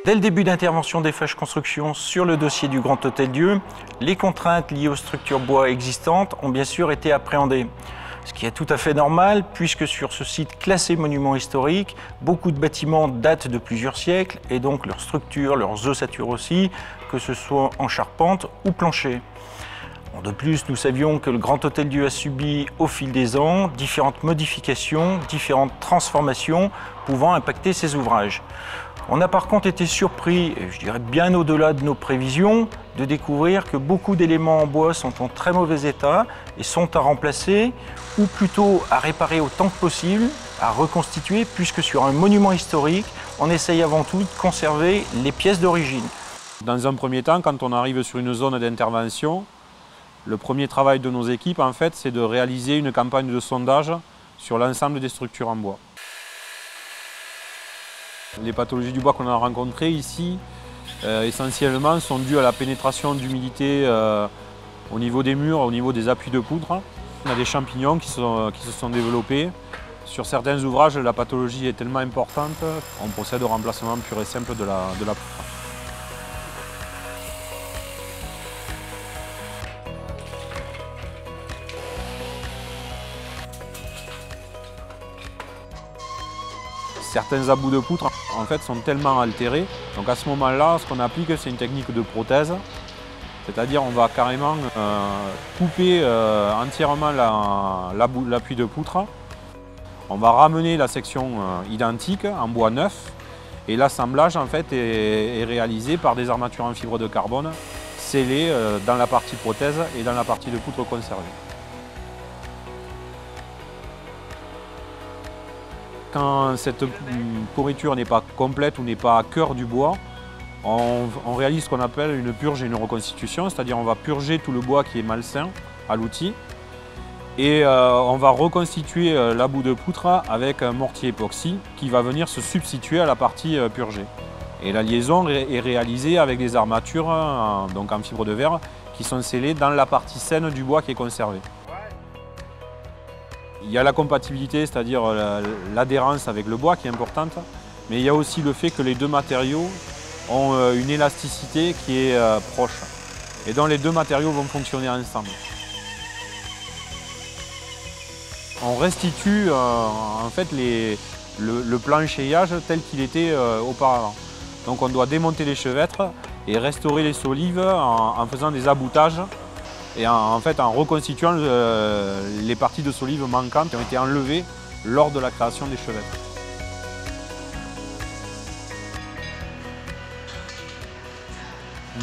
Dès le début d'intervention d'Eiffage Construction sur le dossier du Grand Hôtel-Dieu, les contraintes liées aux structures bois existantes ont bien sûr été appréhendées. Ce qui est tout à fait normal puisque sur ce site classé monument historique, beaucoup de bâtiments datent de plusieurs siècles et donc leur structure, leurs ossature aussi, que ce soit en charpente ou plancher. De plus, nous savions que le Grand Hôtel-Dieu a subi au fil des ans différentes modifications, différentes transformations pouvant impacter ses ouvrages. On a par contre été surpris, et je dirais bien au-delà de nos prévisions, de découvrir que beaucoup d'éléments en bois sont en très mauvais état et sont à remplacer, ou plutôt à réparer autant que possible, à reconstituer, puisque sur un monument historique, on essaye avant tout de conserver les pièces d'origine. Dans un premier temps, quand on arrive sur une zone d'intervention, le premier travail de nos équipes, en fait, c'est de réaliser une campagne de sondage sur l'ensemble des structures en bois. Les pathologies du bois qu'on a rencontrées ici, essentiellement, sont dues à la pénétration d'humidité au niveau des murs, au niveau des appuis de poutre. On a des champignons qui se sont développés. Sur certains ouvrages, la pathologie est tellement importante, on procède au remplacement pur et simple de la poutre. Certains abouts de poutre en fait, sont tellement altérés, donc à ce moment-là, ce qu'on applique, c'est une technique de prothèse, c'est-à-dire on va carrément couper entièrement l'appui de poutre, on va ramener la section identique en bois neuf, et l'assemblage en fait est réalisé par des armatures en fibre de carbone scellées dans la partie prothèse et dans la partie de poutre conservée. Quand cette pourriture n'est pas complète ou n'est pas à cœur du bois, on réalise ce qu'on appelle une purge et une reconstitution, c'est-à-dire on va purger tout le bois qui est malsain à l'outil et on va reconstituer l'about de poutre avec un mortier époxy qui va venir se substituer à la partie purgée. Et la liaison est réalisée avec des armatures donc en fibre de verre qui sont scellées dans la partie saine du bois qui est conservée. Il y a la compatibilité, c'est-à-dire l'adhérence avec le bois qui est importante, mais il y a aussi le fait que les deux matériaux ont une élasticité qui est proche. Et donc les deux matériaux vont fonctionner ensemble. On restitue en fait le planchéiage tel qu'il était auparavant. Donc on doit démonter les chevêtres et restaurer les solives en faisant des aboutages et en reconstituant les parties de solives manquantes qui ont été enlevées lors de la création des chevêtres.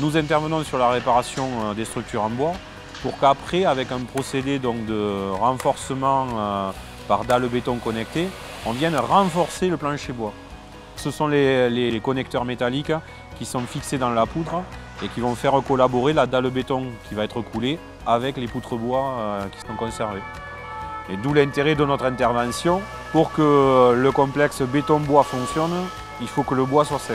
Nous intervenons sur la réparation des structures en bois pour qu'après, avec un procédé donc, de renforcement par dalle béton connectée, on vienne renforcer le plancher bois. Ce sont les connecteurs métalliques qui sont fixés dans la poutre et qui vont faire collaborer la dalle béton qui va être coulée avec les poutres bois qui sont conservées. Et d'où l'intérêt de notre intervention. Pour que le complexe béton-bois fonctionne, il faut que le bois soit sain.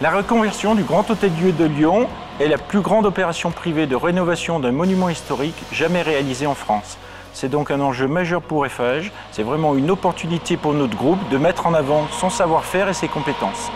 La reconversion du Grand Hôtel-Dieu de Lyon est la plus grande opération privée de rénovation d'un monument historique jamais réalisée en France. C'est donc un enjeu majeur pour Eiffage. C'est vraiment une opportunité pour notre groupe de mettre en avant son savoir-faire et ses compétences.